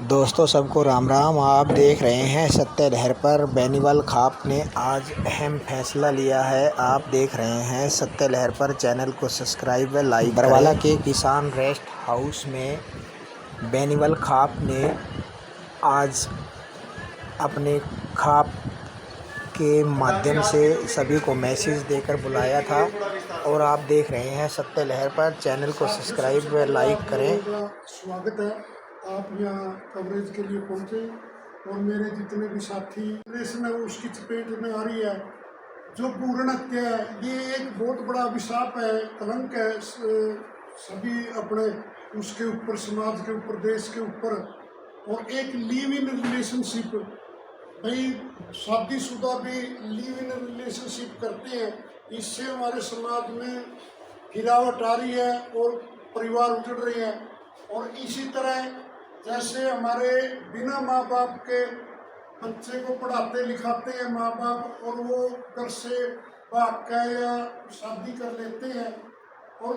दोस्तों सबको राम राम। आप देख रहे हैं सत्य लहर पर। बेनीवाल खाप ने आज अहम फैसला लिया है। आप देख रहे हैं सत्य लहर पर। चैनल को सब्सक्राइब व लाइक करें। बरवाला के किसान रेस्ट हाउस में बेनीवाल खाप ने आज अपने खाप के माध्यम से सभी को मैसेज देकर बुलाया था और आप देख रहे हैं सत्य लहर पर। चैनल को सब्सक्राइब व लाइक करें। स्वागत है, आप यहाँ कवरेज के लिए पहुँचे और मेरे जितने भी साथी देश में उसकी चपेट में आ रही है। जो भ्रूण हत्या है ये एक बहुत बड़ा अभिशाप है, कलंक है सभी अपने उसके ऊपर, समाज के ऊपर, देश के ऊपर। और एक लिव इन रिलेशनशिप, भाई शादीशुदा भी लिव इन रिलेशनशिप करते हैं, इससे हमारे समाज में गिरावट आ रही है और परिवार उजड़ रहे हैं। और इसी तरह जैसे हमारे बिना माँ बाप के बच्चे को पढ़ाते लिखाते हैं माँ बाप, और वो घर से भाग के या शादी कर लेते हैं, और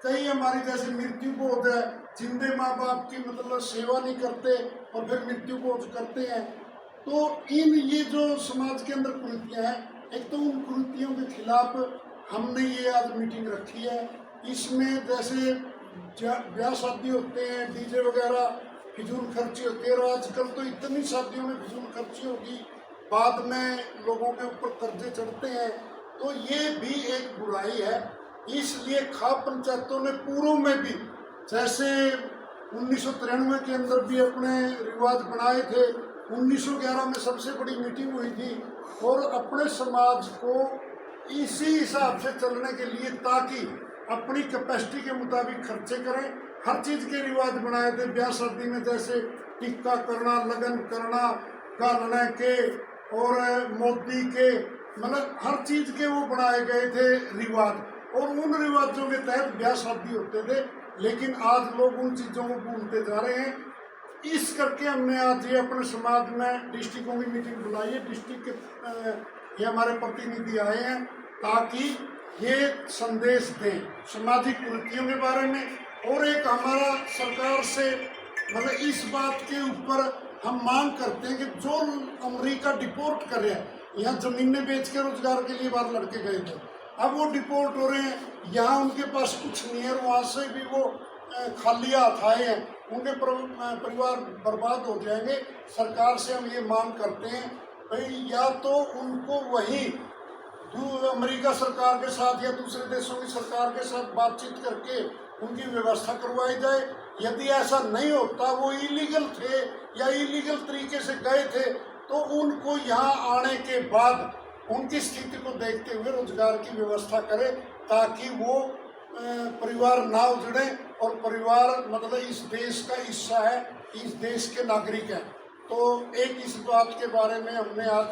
कई हमारी जैसे मृत्यु बोध है, जिंदे माँ बाप की मतलब सेवा नहीं करते और फिर मृत्यु बोध करते हैं। तो ये जो समाज के अंदर कुरीतियाँ हैं, एक तो उन कुरीतियों के खिलाफ हमने ये आज मीटिंग रखी है। इसमें जैसे ब्याह शादी होते हैं, डीजे वगैरह फिजूल खर्ची होती है, और आजकल तो इतनी शादियों में फिजूल खर्ची होगी, बाद में लोगों के ऊपर कर्जे चढ़ते हैं, तो ये भी एक बुराई है। इसलिए खाप पंचायतों ने पूर्व में भी जैसे 1993 के अंदर भी अपने रिवाज बनाए थे, 1911 में सबसे बड़ी मीटिंग हुई थी, और अपने समाज को इसी हिसाब से चलने के लिए, ताकि अपनी कैपेसिटी के मुताबिक खर्चे करें, हर चीज़ के रिवाज बनाए थे। ब्याह शादी में जैसे टिक्का करना, लगन करना, गालने के और मोदी के, मतलब हर चीज़ के वो बनाए गए थे रिवाज, और उन रिवाजों के तहत ब्याह शादी होते थे। लेकिन आज लोग उन चीज़ों को भूलते जा रहे हैं। इस करके हमने आज ये अपने समाज में डिस्ट्रिक्टों की मीटिंग बुलाई है। डिस्ट्रिक्ट के ये हमारे प्रतिनिधि आए हैं ताकि ये संदेश दें सामाजिक कुरीतियों के बारे में, और एक हमारा सरकार से मतलब इस बात के ऊपर हम मांग करते हैं कि जो अमेरिका डिपोर्ट कर रहे हैं, यहाँ ज़मीनें बेच के रोजगार के लिए बाहर लड़के गए थे, अब वो डिपोर्ट हो रहे हैं, यहाँ उनके पास कुछ नहीं है, वहाँ से भी वो खाली हाथ आए हैं, उनके परिवार बर्बाद हो जाएंगे। सरकार से हम ये मांग करते हैं भाई, या तो उनको वही अमेरिका सरकार के साथ या दूसरे देशों की सरकार के साथ बातचीत करके उनकी व्यवस्था करवाई जाए। यदि ऐसा नहीं होता, वो इलीगल थे या इलीगल तरीके से गए थे, तो उनको यहाँ आने के बाद उनकी स्थिति को देखते हुए रोजगार की व्यवस्था करें, ताकि वो परिवार ना उजड़े, और परिवार मतलब इस देश का हिस्सा है, इस देश के नागरिक हैं। तो एक इस बात के बारे में हमने आज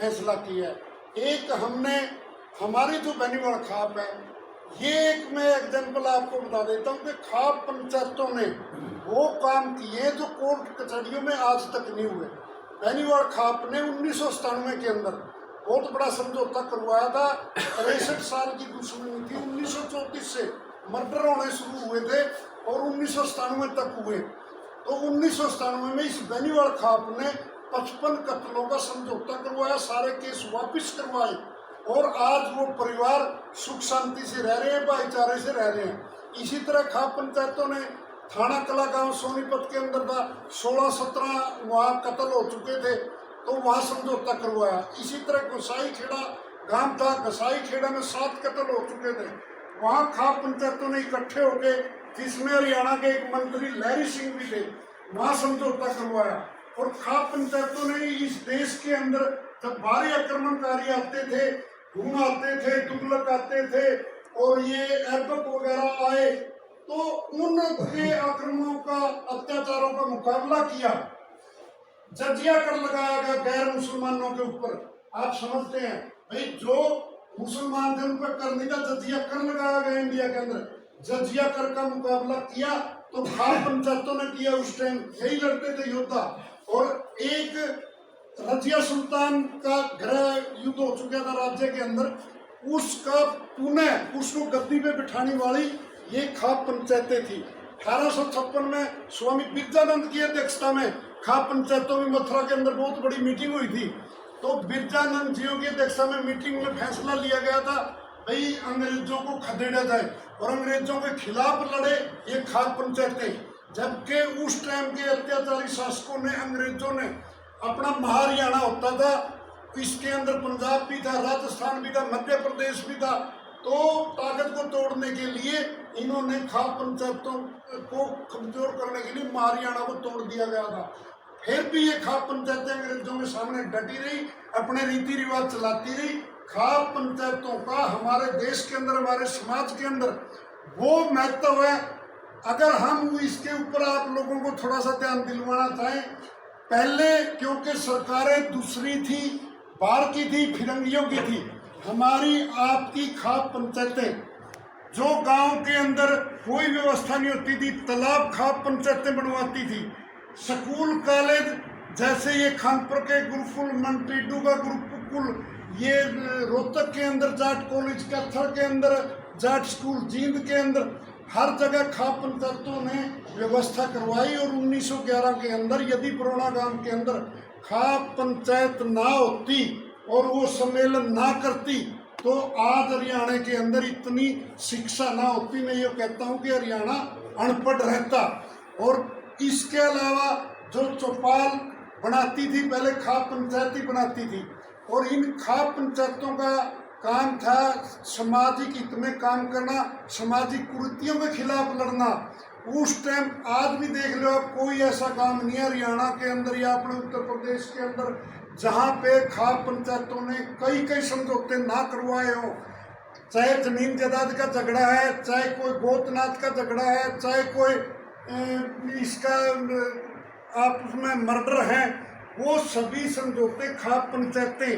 फैसला किया है। एक हमने हमारी जो बेनीवाल खाप है, ये एक मैं एग्जाम्पल आपको बता देता हूँ कि खाप पंचायतों ने वो काम किए जो कोर्ट कचहरियों में आज तक नहीं हुए। बेनीवाल खाप ने 1997 के अंदर बहुत बड़ा समझौता करवाया था। 63 साल की दुश्मनी थी, 1934 से मर्डर होने शुरू हुए थे और 1997 तक हुए। तो 1997 में इस बेनीवाल खाप ने 55 कत्लों का समझौता करवाया, सारे केस वापस करवाए, और आज वो परिवार सुख शांति से रह रहे हैं, भाईचारे से रह रहे हैं। इसी तरह खाप पंचायतों ने थाना कला गांव सोनीपत के अंदर था, 16-17 वहाँ कत्ल हो चुके थे, तो वहाँ समझौता करवाया। इसी तरह गोसाई खेड़ा गांव था, गोसाई खेड़ा में 7 कत्ल हो चुके थे, वहाँ खाप पंचायतों ने इकट्ठे होकर, जिसमें हरियाणा के एक मंत्री लहरी सिंह भी थे, वहाँ समझौता करवाया। और खाप पंचायतों ने इस देश के अंदर जब भारी आक्रमणकारी आते थे, घूम आते थे, तुगलक आते थे, और ये ऐबक वगैरह आए, तो उनके आक्रमणों का, अत्याचारों का मुकाबला किया। जजिया कर लगाया गया गैर मुसलमानों के ऊपर। आप समझते हैं भाई, जो मुसलमान थे उन पर कर नहीं था, जजिया कर लगाया गया इंडिया के अंदर। जजिया कर का मुकाबला किया तो खाप पंचायतों ने किया। उस टाइम यही लड़ते थे योद्धा। और एक रजिया सुल्तान का गृह युद्ध हो चुका था राज्य के अंदर, उसका पुनः उसको गद्दी पे बिठाने वाली ये खाप पंचायतें थी। 1856 में स्वामी बिरजानंद की अध्यक्षता में खाप पंचायतों में मथुरा के अंदर बहुत बड़ी मीटिंग हुई थी। तो बिरजानंद जियों की अध्यक्षता में मीटिंग में फैसला लिया गया था भाई अंग्रेजों को खदेड़ा जाए और अंग्रेजों के खिलाफ लड़े ये खाप पंचायतें। जबकि उस टाइम के अत्याचारी शासकों ने, अंग्रेजों ने अपना महाहरियाणा होता था, इसके अंदर पंजाब भी था, राजस्थान भी था, मध्य प्रदेश भी था। तो ताकत को तोड़ने के लिए इन्होंने खाप पंचायतों को कमजोर करने के लिए महाहरियाणा को तोड़ दिया गया था। फिर भी ये खाप पंचायतें अंग्रेजों के सामने डटी रही, अपने रीति रिवाज चलाती रही। खाप पंचायतों का हमारे देश के अंदर, हमारे समाज के अंदर वो महत्व है। अगर हम इसके ऊपर आप लोगों को थोड़ा सा ध्यान दिलवाना चाहें, पहले क्योंकि सरकारें दूसरी थी, बाहर की थी, फिरंगियों की थी, हमारी आपकी खाप पंचायतें जो गांव के अंदर कोई व्यवस्था नहीं होती थी, तालाब खाप पंचायतें बनवाती थी। स्कूल कॉलेज जैसे ये खानपुर के गुरुकुल, मंत्रीडू का गुरुकुल, ये रोहतक के अंदर जाट कॉलेज, कत्थल के अंदर जाट स्कूल, जींद के अंदर, हर जगह खाप पंचायतों ने व्यवस्था करवाई। और 1911 के अंदर यदि पुराना गांव के अंदर खाप पंचायत ना होती और वो सम्मेलन ना करती तो आज हरियाणा के अंदर इतनी शिक्षा ना होती। मैं ये कहता हूँ कि हरियाणा अनपढ़ रहता। और इसके अलावा जो चौपाल बनाती थी, पहले खाप पंचायत ही बनाती थी। और इन खाप पंचायतों का काम था सामाजिक हित में काम करना, सामाजिक कुरीतियों के खिलाफ लड़ना। उस टाइम आज भी देख लो आप, कोई ऐसा काम नहीं है हरियाणा के अंदर या अपने उत्तर प्रदेश के अंदर जहाँ पे खाप पंचायतों ने कई समझौते ना करवाए हो। चाहे जमीन जायदाद का झगड़ा है, चाहे कोई गोतनाथ का झगड़ा है, चाहे कोई इसका आपस में मर्डर है, वो सभी समझौते खाप पंचायतें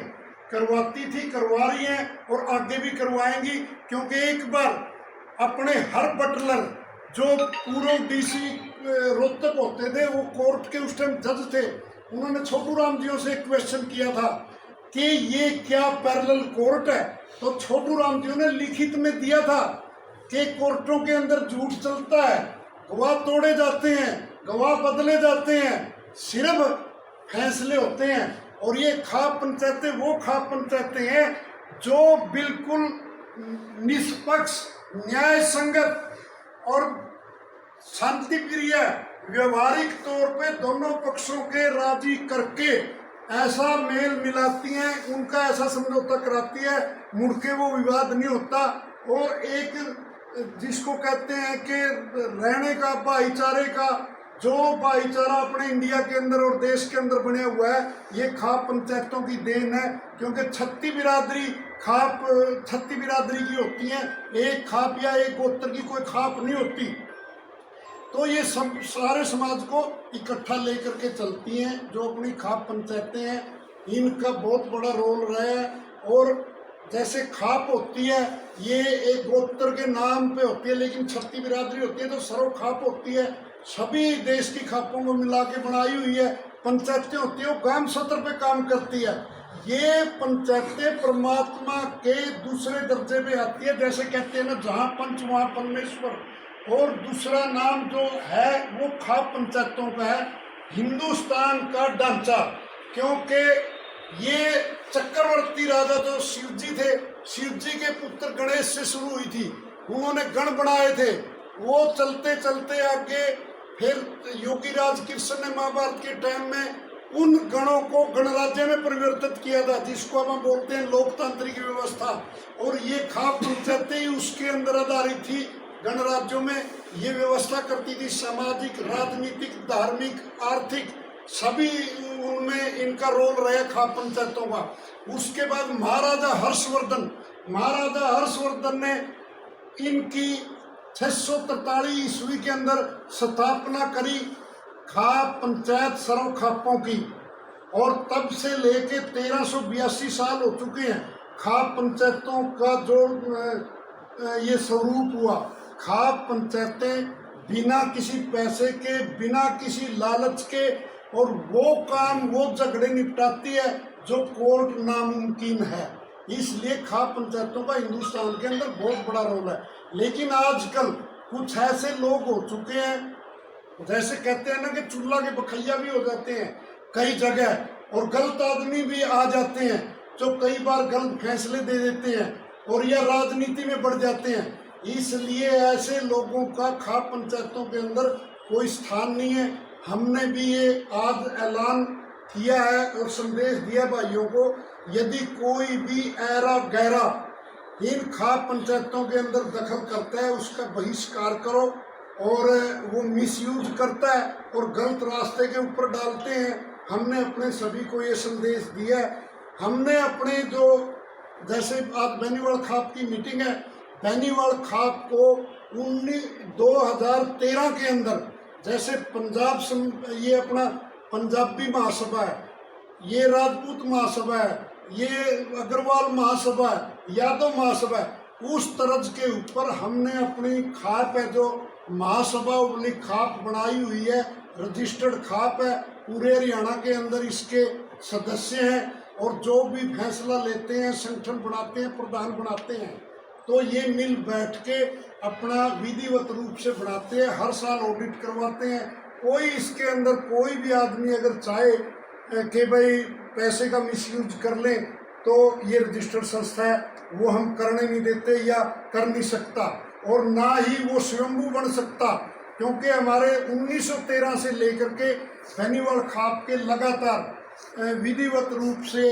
करवाती थी, करवा रही हैं और आगे भी करवाएंगी। क्योंकि एक बार अपने हर बटलर जो पूर्व डीसी रोहतक होते थे, वो कोर्ट के उस टाइम जज थे, उन्होंने छोटू राम जी से क्वेश्चन किया था कि ये क्या पैरेलल कोर्ट है। तो छोटू राम जी ने लिखित में दिया था कि कोर्टों के अंदर झूठ चलता है, गवाह तोड़े जाते हैं, गवाह बदले जाते हैं, सिर्फ फैसले होते हैं। और ये खाप पंचायतें वो खाप पंचायतें हैं जो बिल्कुल निष्पक्ष, न्याय संगत और शांति प्रिय, व्यवहारिक तौर पे दोनों पक्षों के राजी करके ऐसा मेल मिलाती हैं, उनका ऐसा समझौता कराती है, मुड़ के वो विवाद नहीं होता। और एक जिसको कहते हैं कि रहने का, भाईचारे का जो भाईचारा अपने इंडिया के अंदर और देश के अंदर बने हुआ है, ये खाप पंचायतों की देन है। क्योंकि छत्ती बिरादरी की होती है, एक खाप या एक गोत्र की कोई खाप नहीं होती। तो ये सब सारे समाज को इकट्ठा लेकर के चलती हैं जो अपनी खाप पंचायतें हैं। इनका बहुत बड़ा रोल रहा है। और जैसे खाप होती है, ये एक गोत्र के नाम पे होती है, लेकिन छत्ती बिरादरी होती है तो सर्व खाप होती है, सभी देश की खापों को मिला के बनाई हुई है। पंचायतें होती है, वो ग्राम सत्र पे काम करती है। ये पंचायतें परमात्मा के दूसरे दर्जे पे आती है। जैसे कहते हैं ना, जहाँ पंच वहाँ परमेश्वर। और दूसरा नाम जो है वो खाप पंचायतों का है, हिंदुस्तान का ढांचा। क्योंकि ये चक्रवर्ती राजा जो शिव जी थे, शिव जी के पुत्र गणेश से शुरू हुई थी। उन्होंने गण बनाए थे, वो चलते चलते आगे फिर योगी राज कृष्ण ने महाभारत के टाइम में उन गणों को गणराज्य में परिवर्तित किया था, जिसको हम बोलते हैं लोकतांत्रिक व्यवस्था। और ये खाप पंचायतें ही उसके अंदर आधारित थी। गणराज्यों में ये व्यवस्था करती थी, सामाजिक, राजनीतिक, धार्मिक, आर्थिक सभी उनमें इनका रोल रहा खाप पंचायतों का। उसके बाद महाराजा हर्षवर्धन ने इनकी 643 ईस्वी के अंदर स्थापना करी खाप पंचायत सर्व खापों की। और तब से लेके 1382 साल हो चुके हैं खाप पंचायतों का जो ये स्वरूप हुआ। खाप पंचायतें बिना किसी पैसे के, बिना किसी लालच के, और वो काम, वो झगड़े निपटाती है जो कोर्ट नामुमकिन है। इसलिए खाप पंचायतों का हिंदुस्तान के अंदर बहुत बड़ा रोल है। लेकिन आजकल कुछ ऐसे लोग हो चुके हैं, जैसे कहते हैं ना कि चूल्हा के बखैया भी हो जाते हैं कई जगह, और गलत आदमी भी आ जाते हैं जो कई बार गलत फैसले दे देते हैं और यह राजनीति में बढ़ जाते हैं। इसलिए ऐसे लोगों का खाप पंचायतों के अंदर कोई स्थान नहीं है। हमने भी ये आज ऐलान किया है और संदेश दिया भाइयों को, यदि कोई भी ऐरा गैरा इन खाप पंचायतों के अंदर दखल करता है उसका बहिष्कार करो, और वो मिसयूज करता है और गलत रास्ते के ऊपर डालते हैं। हमने अपने सभी को ये संदेश दिया है। हमने अपने जो जैसे आज बेनीवाल खाप की मीटिंग है, बेनीवाल खाप को 2013 के अंदर जैसे ये अपना पंजाबी महासभा है, ये राजपूत महासभा है, ये अग्रवाल महासभा है, यादव महासभा है, उस तरज के ऊपर हमने अपनी खाप है जो महासभा वाली खाप बनाई हुई है, रजिस्टर्ड खाप है, पूरे हरियाणा के अंदर इसके सदस्य हैं और जो भी फैसला लेते हैं, संगठन बनाते हैं, प्रधान बनाते हैं, तो ये मिल बैठ के अपना विधिवत रूप से बनाते हैं, हर साल ऑडिट करवाते हैं। कोई इसके अंदर कोई भी आदमी अगर चाहे कि भाई पैसे का मिसयूज कर ले तो ये रजिस्टर्ड संस्था है, वो हम करने नहीं देते या कर नहीं सकता, और ना ही वो स्वयंभू बन सकता, क्योंकि हमारे 1913 से लेकर के बेनीवाल खाप के लगातार विधिवत रूप से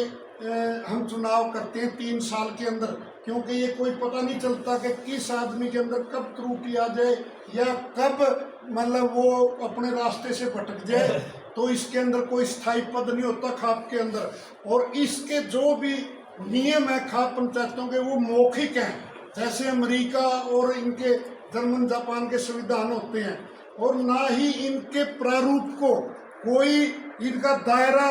हम चुनाव करते हैं 3 साल के अंदर, क्योंकि ये कोई पता नहीं चलता कि किस आदमी के अंदर कब त्रुटि आ जाए या कब मतलब वो अपने रास्ते से भटक जाए। तो इसके अंदर कोई स्थायी पद नहीं होता खाप के अंदर, और इसके जो भी नियम है खाप पंचायतों के वो मौखिक हैं, जैसे अमेरिका और इनके जर्मन जापान के संविधान होते हैं, और ना ही इनके प्रारूप को कोई इनका दायरा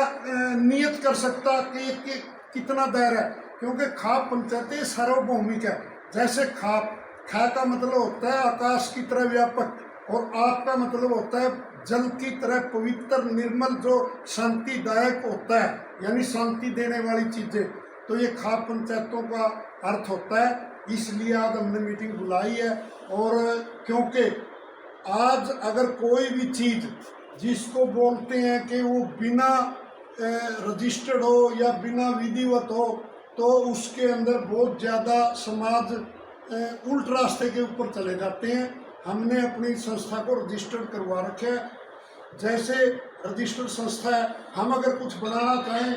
नियत कर सकता कि कितना दायरा है, क्योंकि खाप पंचायतें सार्वभौमिक है। जैसे खाप खा का मतलब होता है आकाश की तरह व्यापक, और आप का मतलब होता है जल की तरह पवित्र निर्मल, जो शांतिदायक होता है, यानी शांति देने वाली चीजें। तो ये खाप पंचायतों का अर्थ होता है। इसलिए आज हमने मीटिंग बुलाई है, और क्योंकि आज अगर कोई भी चीज़ जिसको बोलते हैं कि वो बिना रजिस्टर्ड हो या बिना विधिवत हो, तो उसके अंदर बहुत ज़्यादा समाज उल्ट रास्ते के ऊपर चले जाते हैं। हमने अपनी संस्था को रजिस्टर्ड करवा रखे है, जैसे रजिस्टर्ड संस्था है। हम अगर कुछ बनाना चाहें,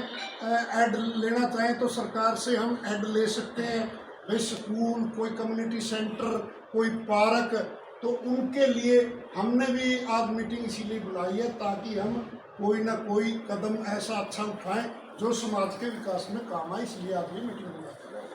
ऐड लेना चाहें तो सरकार से हम ऐड ले सकते हैं, भाई स्कूल, कोई कम्युनिटी सेंटर, कोई पार्क, तो उनके लिए हमने भी आज मीटिंग इसीलिए बुलाई है ताकि हम कोई ना कोई कदम ऐसा अच्छा उठाएं जो समाज के विकास में काम आए। इसलिए आज ये मीटिंग बुलाई है।